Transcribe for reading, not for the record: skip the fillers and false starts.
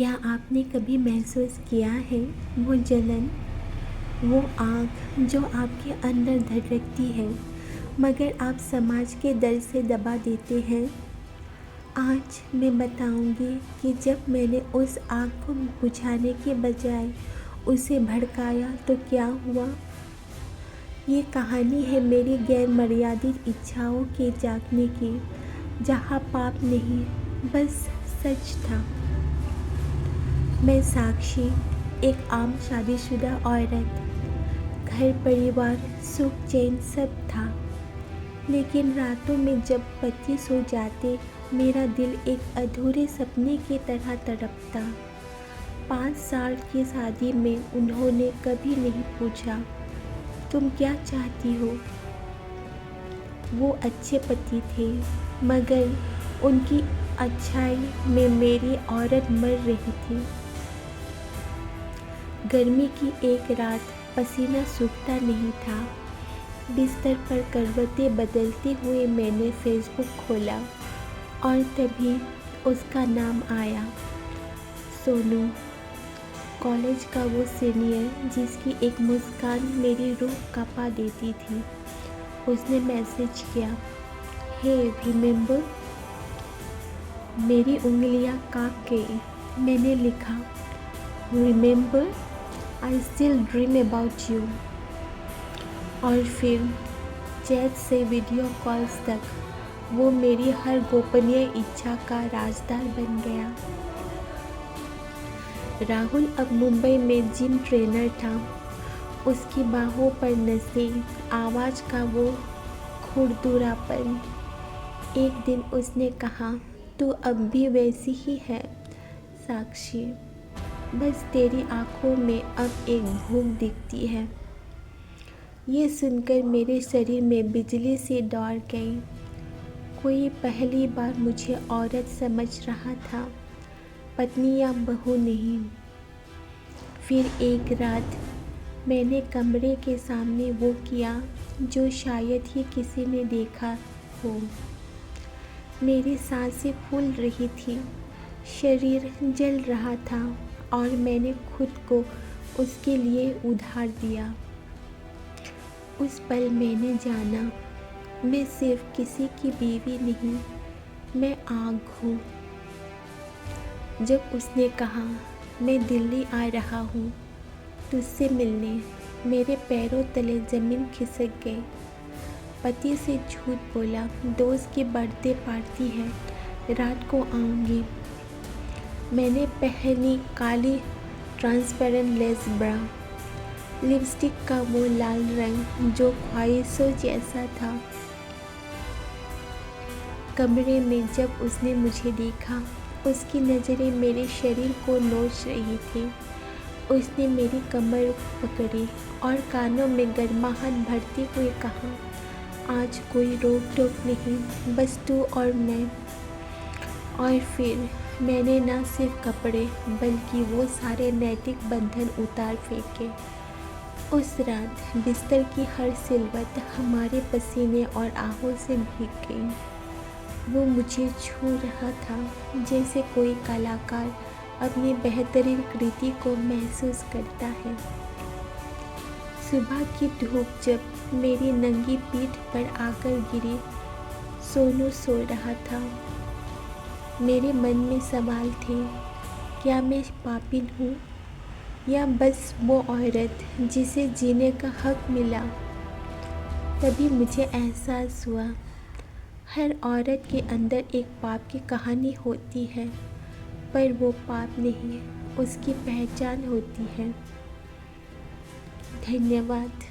क्या आपने कभी महसूस किया है वो जलन, वो आग जो आपके अंदर धड़कती है मगर आप समाज के डर से दबा देते हैं? आज मैं बताऊंगी कि जब मैंने उस आग को बुझाने के बजाय उसे भड़काया तो क्या हुआ। ये कहानी है मेरी गैर मर्यादित इच्छाओं के जागने की, जहाँ पाप नहीं बस सच था। मैं साक्षी, एक आम शादीशुदा औरत, घर परिवार सुख चैन सब था, लेकिन रातों में जब पति सो जाते मेरा दिल एक अधूरे सपने की तरह तड़पता। 5 साल की शादी में उन्होंने कभी नहीं पूछा तुम क्या चाहती हो। वो अच्छे पति थे मगर उनकी अच्छाई में मेरी औरत मर रही थी। गर्मी की एक रात पसीना सूखता नहीं था। बिस्तर पर करवटें बदलते हुए मैंने फेसबुक खोला और तभी उसका नाम आया, सोनू। कॉलेज का वो सीनियर जिसकी एक मुस्कान मेरी रूह कांपा देती थी। उसने मैसेज किया, हे रिमेंबर। मेरी उंगलियां कांप गई। मैंने लिखा, remember, I still dream about you. और फिर चैट से वीडियो कॉल्स तक वो मेरी हर गोपनीय इच्छा का राजदार बन गया। राहुल अब मुंबई में जिम ट्रेनर था। उसकी बाहों पर नसें, आवाज़ का वो खुरदुरापन। एक दिन उसने कहा, तू अब भी वैसी ही है साक्षी, बस तेरी आँखों में अब एक भूख दिखती है। ये सुनकर मेरे शरीर में बिजली सी दौड़ गई। कोई पहली बार मुझे औरत समझ रहा था, पत्नी या बहू नहीं। फिर एक रात मैंने कमरे के सामने वो किया जो शायद ही किसी ने देखा हो। मेरी सांसें फूल रही थी, शरीर जल रहा था और मैंने खुद को उसके लिए उधार दिया। उस पल मैंने जाना, मैं सिर्फ किसी की बीवी नहीं, मैं आग हूँ। जब उसने कहा, मैं दिल्ली आ रहा हूँ तुझसे मिलने, मेरे पैरों तले ज़मीन खिसक गई। पति से झूठ बोला, दोस्त की बर्थडे पार्टी है, रात को आऊँगी। मैंने पहनी काली ट्रांसपेरेंट लेस ब्रा, लिपस्टिक का वो लाल रंग जो ख्वाहिशों जैसा था। कमरे में जब उसने मुझे देखा, उसकी नज़रें मेरे शरीर को नोच रही थी। उसने मेरी कमर पकड़ी और कानों में गर्माहट भरते हुए कहा, आज कोई रोक टोक नहीं, बस तू और मैं। और फिर मैंने न सिर्फ कपड़े बल्कि वो सारे नैतिक बंधन उतार फेंके। उस रात बिस्तर की हर सिलवट हमारे पसीने और आहों से भीग गई। वो मुझे छू रहा था जैसे कोई कलाकार अपनी बेहतरीन कृति को महसूस करता है। सुबह की धूप जब मेरी नंगी पीठ पर आकर गिरी, सोनू सो रहा था। मेरे मन में सवाल थे, क्या मैं पापिन हूँ या बस वो औरत जिसे जीने का हक मिला। तभी मुझे एहसास हुआ, हर औरत के अंदर एक पाप की कहानी होती है, पर वो पाप नहीं, उसकी पहचान होती है। धन्यवाद।